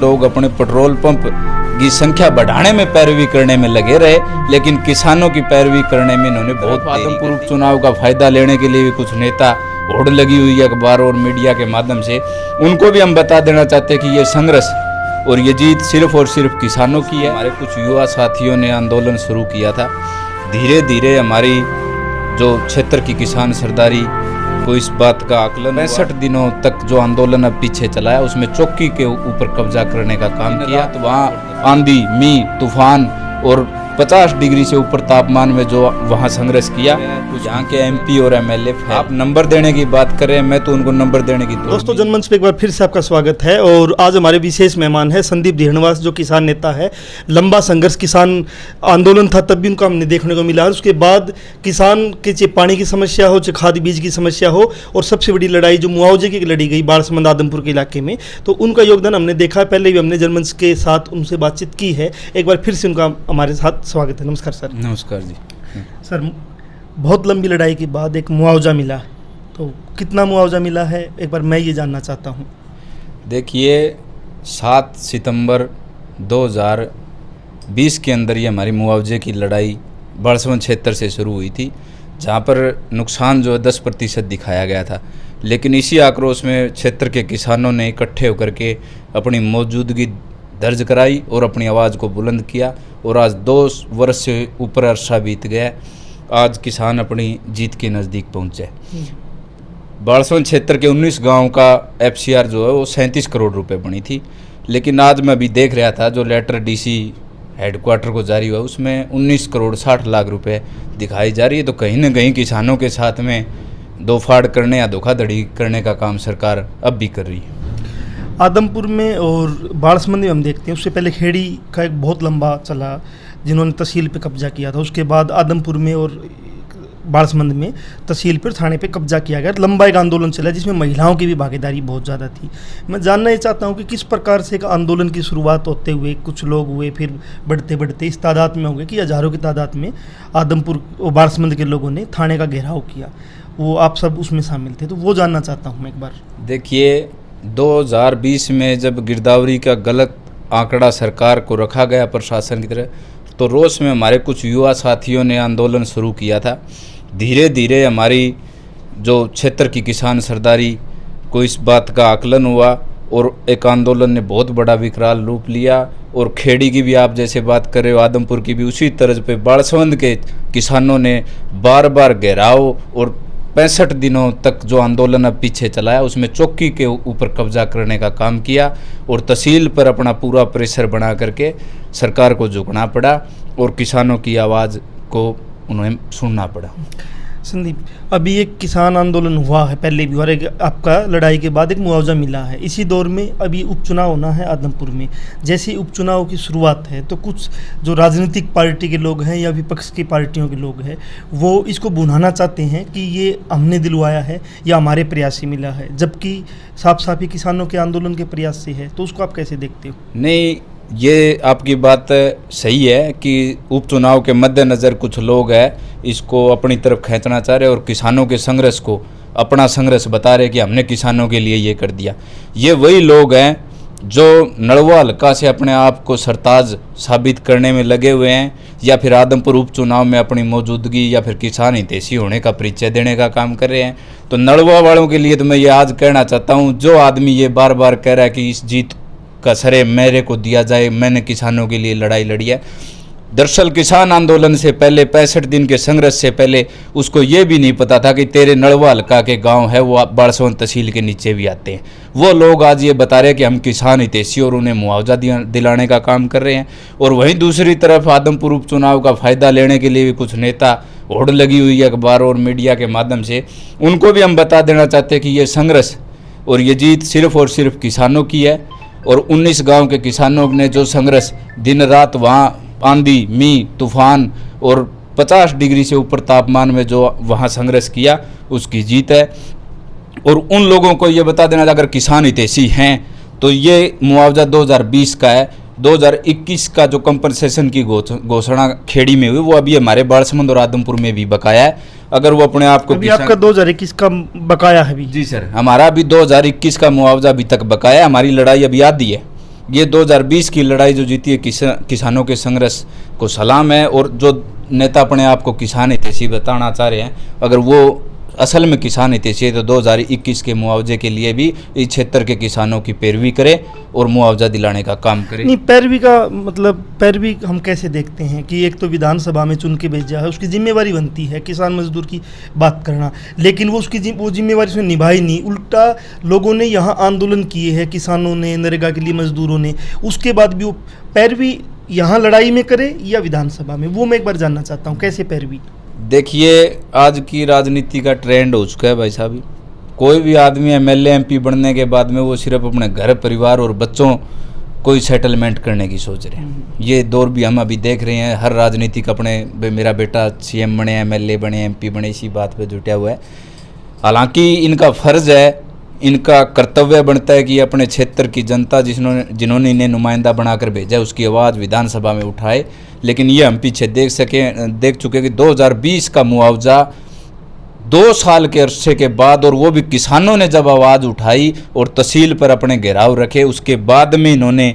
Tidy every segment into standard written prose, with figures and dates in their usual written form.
लोग अपने petrol pump की संख्या बढ़ाने में पैरवी करने में लगे रहे, लेकिन किसानों की पैरवी करने में इन्होंने बहुत आदमपुर उपचुनाव का फायदा लेने के लिए भी कुछ नेता होड़ लगी हुई है अखबार और मीडिया के माध्यम से, उनको भी हम बता देना चाहते हैं कि ये संघर्ष और ये जीत सिर्फ और सिर्फ किसानों की है। हमारे कुछ युवा साथियों ने आंदोलन शुरू किया था। धीरे धीरे हमारी जो क्षेत्र की किसान सरदारी को इस बात का आकलन 65 दिनों तक जो आंदोलन अब पीछे चलाया, उसमें चौकी के ऊपर कब्जा करने का काम किया। तो वहाँ आंधी, मींह, तूफान और 50 डिग्री से ऊपर तापमान में जो वहाँ संघर्ष किया, यहाँ के एमपी और एमएलए आप नंबर देने की बात करें, मैं तो उनको नंबर देने की। दोस्तों, जनमंच पे एक बार फिर से आपका स्वागत है और आज हमारे विशेष मेहमान है संदीप धेरणवास, जो किसान नेता है। लंबा संघर्ष किसान आंदोलन था, तब भी उनको हमने देखने को मिला। उसके बाद किसान के चाहे पानी की समस्या हो, चाहे खाद बीज की समस्या हो, और सबसे बड़ी लड़ाई जो मुआवजे की लड़ी गई बाड़समंद आदमपुर के इलाके में, तो उनका योगदान हमने देखा। पहले भी हमने जनमंच के साथ उनसे बातचीत की है। एक बार फिर से उनका हमारे साथ स्वागत है। नमस्कार सर। नमस्कार जी। सर, बहुत लंबी लड़ाई के बाद एक मुआवजा मिला, तो कितना मुआवजा मिला है, एक बार मैं ये जानना चाहता हूँ। देखिए, 7 सितंबर 2020 के अंदर ये हमारी मुआवजे की लड़ाई बाड़समंद क्षेत्र से शुरू हुई थी, जहाँ पर नुकसान जो है 10% दिखाया गया था। लेकिन इसी आक्रोश में क्षेत्र के किसानों ने इकट्ठे होकर के अपनी मौजूदगी दर्ज कराई और अपनी आवाज़ को बुलंद किया, और आज 2 वर्ष से ऊपर अरसा बीत गया। आज किसान अपनी जीत के नज़दीक पहुँचे। बाड़समंद क्षेत्र के 19 गांव का एफसीआर जो है वो 37 करोड़ रुपए बनी थी। लेकिन आज मैं अभी देख रहा था, जो लेटर डीसी हेडक्वार्टर को जारी हुआ, उसमें 19 करोड़ 60 लाख रुपए दिखाई जा रही है। तो कहीं ना कहीं किसानों के साथ में दो फाड़ करने या धोखाधड़ी करने का काम सरकार अब भी कर रही है। आदमपुर में और बाड़समंद में हम देखते हैं, उससे पहले खेड़ी का एक बहुत लंबा चला, जिन्होंने तहसील पे कब्जा किया था। उसके बाद आदमपुर में और बाड़समंद में तहसील पर थाने पे कब्जा किया गया। लंबा एक आंदोलन चला जिसमें महिलाओं की भी भागीदारी बहुत ज़्यादा थी। मैं जानना ये चाहता हूँ कि किस प्रकार से एक आंदोलन की शुरुआत होते हुए कुछ लोग हुए, फिर बढ़ते बढ़ते इस तादाद में हो गए कि हज़ारों की तादाद में आदमपुर और बाड़समंद के लोगों ने थाने का घेराव किया। वो आप सब उसमें शामिल थे, तो वो जानना चाहता हूँ मैं एक बार। देखिए, 2020 में जब गिरदावरी का गलत आंकड़ा सरकार को रखा गया प्रशासन की तरह, तो रोष में हमारे कुछ युवा साथियों ने आंदोलन शुरू किया था। धीरे धीरे हमारी जो क्षेत्र की किसान सरदारी को इस बात का आकलन हुआ और एक आंदोलन ने बहुत बड़ा विकराल रूप लिया। और खेड़ी की भी आप जैसे बात कर रहे हो, आदमपुर की भी उसी तर्ज पे बाड़समंद के किसानों ने बार बार घेराव और 65 दिनों तक जो आंदोलन अब पीछे चलाया, उसमें चौकी के ऊपर कब्जा करने का काम किया और तहसील पर अपना पूरा प्रेशर बना करके सरकार को झुकना पड़ा और किसानों की आवाज़ को उन्हें सुनना पड़ा। संदीप, अभी एक किसान आंदोलन हुआ है पहले भी, और एक आपका लड़ाई के बाद एक मुआवजा मिला है। इसी दौर में अभी उपचुनाव होना है आदमपुर में। जैसे उपचुनाव की शुरुआत है, तो कुछ जो राजनीतिक पार्टी के लोग हैं या विपक्ष की पार्टियों के लोग हैं, वो इसको बुझाना चाहते हैं कि ये हमने दिलवाया है या हमारे प्रयास से मिला है, जबकि साफ साफ ही किसानों के आंदोलन के प्रयास से है। तो उसको आप कैसे देखते हो? नहीं, ये आपकी बात सही है कि उपचुनाव के मद्देनज़र कुछ लोग हैं इसको अपनी तरफ खींचना चाह रहे और किसानों के संघर्ष को अपना संघर्ष बता रहे कि हमने किसानों के लिए ये कर दिया। ये वही लोग हैं जो नलवा हल्का से अपने आप को सरताज साबित करने में लगे हुए हैं, या फिर आदमपुर उपचुनाव में अपनी मौजूदगी या फिर किसान हितैषी होने का परिचय देने का काम कर रहे हैं। तो नलवा वालों के लिए तो मैं ये आज कहना चाहता हूँ, जो आदमी ये बार बार कह रहा है कि इस जीत का श्रेय मेरे को दिया जाए, मैंने किसानों के लिए लड़ाई लड़ी है, दरअसल किसान आंदोलन से पहले 65 दिन के संघर्ष से पहले उसको ये भी नहीं पता था कि तेरे नलवा हल्का के गांव है वो बाड़समंद तहसील के नीचे भी आते हैं। वो लोग आज ये बता रहे हैं कि हम किसान हितैषी और उन्हें मुआवजा दिलाने का काम कर रहे हैं। और वहीं दूसरी तरफ आदमपुर उपचुनाव का फायदा लेने के लिए भी कुछ नेता होड़ लगी हुई है अखबार और मीडिया के माध्यम से, उनको भी हम बता देना चाहते हैं कि ये संघर्ष और ये जीत सिर्फ और सिर्फ किसानों की है। और 19 गांव के किसानों ने जो संघर्ष दिन रात वहाँ आंधी, मींह, तूफान और 50 डिग्री से ऊपर तापमान में जो वहाँ संघर्ष किया, उसकी जीत है। और उन लोगों को ये बता देना, अगर किसान हितैषी हैं तो ये मुआवजा 2020 का है। 2021 का जो कंपनसेशन की घोषणा खेड़ी में हुई, वो अभी हमारे बाड़समंद और आदमपुर में भी बकाया है। अगर वो अपने आप को अभी आपका 2021 का बकाया है भी? जी सर, हमारा भी 2021 का मुआवजा अभी तक बकाया है। हमारी लड़ाई अभी आधी है, ये 2020 की लड़ाई जो जीती है किसानों के संघर्ष को सलाम है। और जो नेता अपने आप को किसान हितैषी बताना चाह रहे हैं, अगर वो असल में किसान हितैषी है तो 2021 के मुआवजे के लिए भी इस क्षेत्र के किसानों की पैरवी करे और मुआवजा दिलाने का काम करे। नहीं, पैरवी का मतलब पैरवी हम कैसे देखते हैं कि एक तो विधानसभा में चुन के भेजा है, उसकी जिम्मेवारी बनती है किसान मजदूर की बात करना, लेकिन वो वो जिम्मेवारी उसने निभाई नहीं। उल्टा लोगों ने यहाँ आंदोलन किए हैं, किसानों ने, नरेगा के लिए मजदूरों ने, उसके बाद भी वो पैरवी यहाँ लड़ाई में करे या विधानसभा में, वो मैं एक बार जानना चाहता हूँ कैसे पैरवी। देखिए, आज की राजनीति का ट्रेंड हो चुका है भाई साहब। कोई भी आदमी एमएलए एमपी बनने के बाद में वो सिर्फ अपने घर परिवार और बच्चों को ही सेटलमेंट करने की सोच रहे हैं। ये दौर भी हम अभी देख रहे हैं। हर राजनीतिक अपने मेरा बेटा सीएम बने, एमएलए बने, एमपी बने, इसी बात पे जुटा हुआ है। हालांकि इनका फर्ज है, इनका कर्तव्य बनता है कि अपने क्षेत्र की जनता जिन्होंने इन्हें नुमाइंदा बनाकर भेजा उसकी आवाज़ विधानसभा में उठाए। लेकिन ये हम पीछे देख चुके कि 2020 का मुआवजा 2 साल के अरसे के बाद, और वो भी किसानों ने जब आवाज़ उठाई और तहसील पर अपने घेराव रखे, उसके बाद में इन्होंने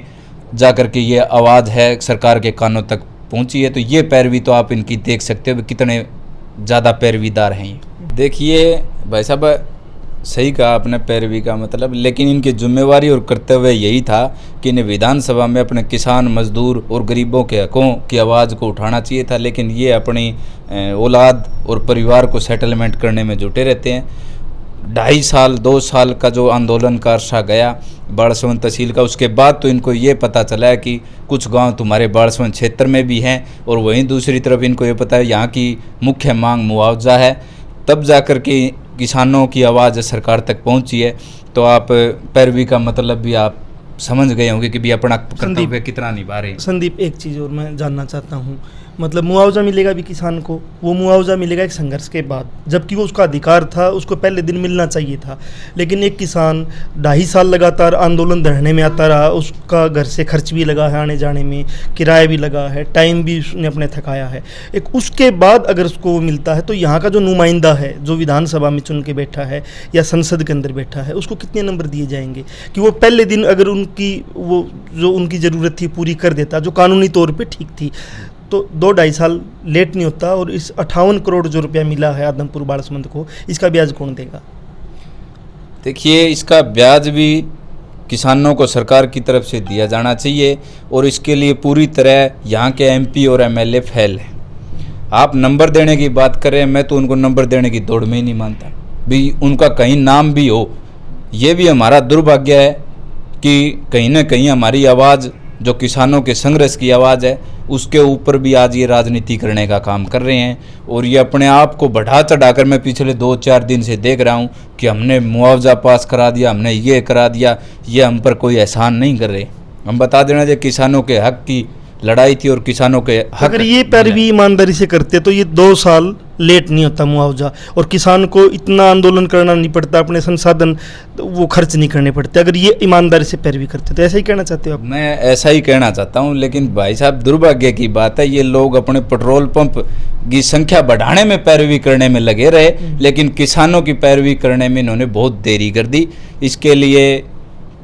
जाकर के ये आवाज़ है सरकार के कानों तक पहुंची है। तो ये पैरवी तो आप इनकी देख सकते हो कितने ज़्यादा पैरवीदार हैं ये। देखिए भाई साहब, सही कहा आपने पैरवी का मतलब, लेकिन इनकी जिम्मेवारी और कर्तव्य यही था कि इन्हें विधानसभा में अपने किसान, मजदूर और गरीबों के हकों की आवाज़ को उठाना चाहिए था। लेकिन ये अपनी औलाद और परिवार को सेटलमेंट करने में जुटे रहते हैं। 2.5 साल 2 साल का जो आंदोलन का अरसा गया बालसवन तहसील का, उसके बाद तो इनको ये पता चला है कि कुछ गांव तुम्हारे बालसवन क्षेत्र में भी हैं, और वहीं दूसरी तरफ इनको ये पता है यहाँ की मुख्य मांग मुआवजा है। तब जाकर के किसानों की आवाज़ सरकार तक पहुंची है। तो आप पैरवी का मतलब भी आप समझ गए होंगे कि भी अपना कर्तव्य कितना निभा रहे हैं। संदीप, एक चीज़ और मैं जानना चाहता हूँ, मतलब मुआवजा मिलेगा भी किसान को, वो मुआवजा मिलेगा एक संघर्ष के बाद, जबकि वो उसका अधिकार था, उसको पहले दिन मिलना चाहिए था। लेकिन एक किसान 2.5 साल लगातार आंदोलन धरने में आता रहा, उसका घर से खर्च भी लगा है, आने जाने में किराया भी लगा है, टाइम भी उसने अपने थकाया है। एक उसके बाद अगर उसको मिलता है तो यहाँ का जो नुमाइंदा है, जो विधानसभा में चुन के बैठा है या संसद के अंदर बैठा है, उसको कितने नंबर दिए जाएंगे कि वो पहले दिन अगर वो जो उनकी ज़रूरत थी पूरी कर देता, जो कानूनी तौर पर ठीक थी, तो 2-2.5 साल लेट नहीं होता। और इस 58 करोड़ जो रुपया मिला है आदमपुर बालसमंद को, इसका ब्याज कौन देगा? देखिए, इसका ब्याज भी किसानों को सरकार की तरफ से दिया जाना चाहिए, और इसके लिए पूरी तरह यहाँ के एमपी और एमएलए फेल हैं। आप नंबर देने की बात करें, मैं तो उनको नंबर देने की दौड़ में ही नहीं मानता भी उनका कहीं नाम भी हो। ये भी हमारा दुर्भाग्य है कि कहीं ना कहीं हमारी आवाज़, जो किसानों के संघर्ष की आवाज़ है, उसके ऊपर भी आज ये राजनीति करने का काम कर रहे हैं। और ये अपने आप को बढ़ा चढ़ाकर, मैं पिछले 2-4 दिन से देख रहा हूँ कि हमने मुआवजा पास करा दिया, हमने ये करा दिया। ये हम पर कोई एहसान नहीं कर रहे। हम बता देना जो किसानों के हक की लड़ाई थी और किसानों के हक, अगर ये पैरवी ईमानदारी से करते तो ये 2 साल लेट नहीं होता मुआवजा, और किसान को इतना आंदोलन करना नहीं पड़ता, अपने संसाधन वो खर्च नहीं करने पड़ते, अगर ये ईमानदारी से पैरवी करते। तो ऐसा ही कहना चाहते हो आप? मैं ऐसा ही कहना चाहता हूं। लेकिन भाई साहब, दुर्भाग्य की बात है, ये लोग अपने पेट्रोल पंप की संख्या बढ़ाने में पैरवी करने में लगे रहे, लेकिन किसानों की पैरवी करने में इन्होंने बहुत देरी कर दी। इसके लिए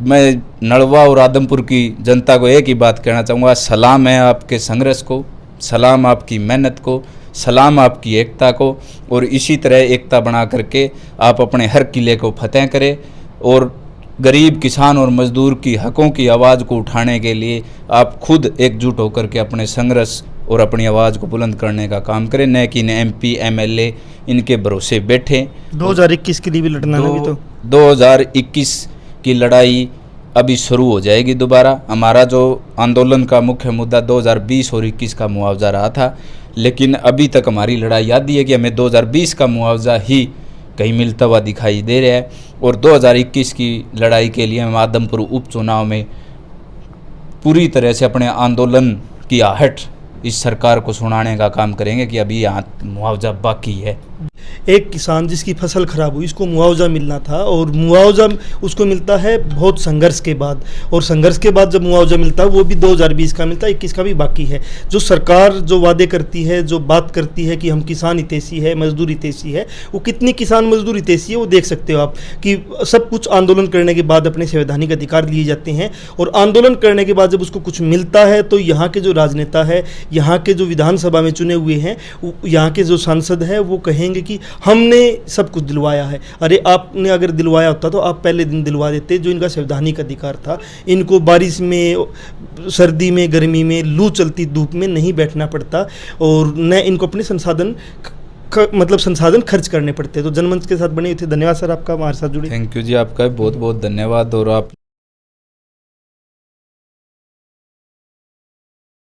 मैं नलवा और आदमपुर की जनता को एक ही बात कहना चाहूँगा, सलाम है आपके संघर्ष को, सलाम आपकी मेहनत को, सलाम आपकी एकता को। और इसी तरह एकता बना करके आप अपने हर किले को फतेह करें, और गरीब किसान और मजदूर की हकों की आवाज़ को उठाने के लिए आप खुद एकजुट होकर के अपने संघर्ष और अपनी आवाज़ को बुलंद करने का काम करें, न कि एमपी एमएलए इनके भरोसे बैठे। 2021 के लिए भी लड़ना है। तो 2021 की लड़ाई अभी शुरू हो जाएगी दोबारा। हमारा जो आंदोलन का मुख्य मुद्दा 2020 और 21 का मुआवजा रहा था, लेकिन अभी तक हमारी लड़ाई आती है कि हमें 2020 का मुआवजा ही कहीं मिलता हुआ दिखाई दे रहा है। और 2021 की लड़ाई के लिए हम आदमपुर उपचुनाव में पूरी तरह से अपने आंदोलन की आहट इस सरकार को सुनाने का काम करेंगे कि अभी यहाँ मुआवजा बाकी है। एक किसान जिसकी फसल खराब हुई, इसको मुआवजा मिलना था, और मुआवजा उसको मिलता है बहुत संघर्ष के बाद, और संघर्ष के बाद जब मुआवजा मिलता है वो भी 2020 का मिलता है, 21 का भी बाकी है। जो सरकार जो वादे करती है, जो बात करती है कि हम किसान हितैषी है, मजदूर हितैषी है, वो कितनी किसान मजदूर हितैषी है वो देख सकते हो आप, कि सब कुछ आंदोलन करने के बाद अपने संवैधानिक अधिकार लिए जाते हैं, और आंदोलन करने के बाद जब उसको कुछ मिलता है तो यहाँ के जो राजनेता है, यहाँ के जो विधानसभा में चुने हुए हैं, यहाँ के जो सांसद हैं वो कहेंगे कि हमने सब कुछ दिलवाया है। अरे आपने अगर दिलवाया होता तो आप पहले दिन दिलवा देते, जो इनका संवैधानिक अधिकार था। इनको बारिश में, सर्दी में, गर्मी में, लू चलती धूप में नहीं बैठना पड़ता, और न इनको अपने संसाधन खर्च करने पड़ते। तो जनमंच के साथ बने हुए थे। धन्यवाद सर आपका हमारे साथ जुड़े। थैंक यू जी, आपका बहुत बहुत धन्यवाद। और आप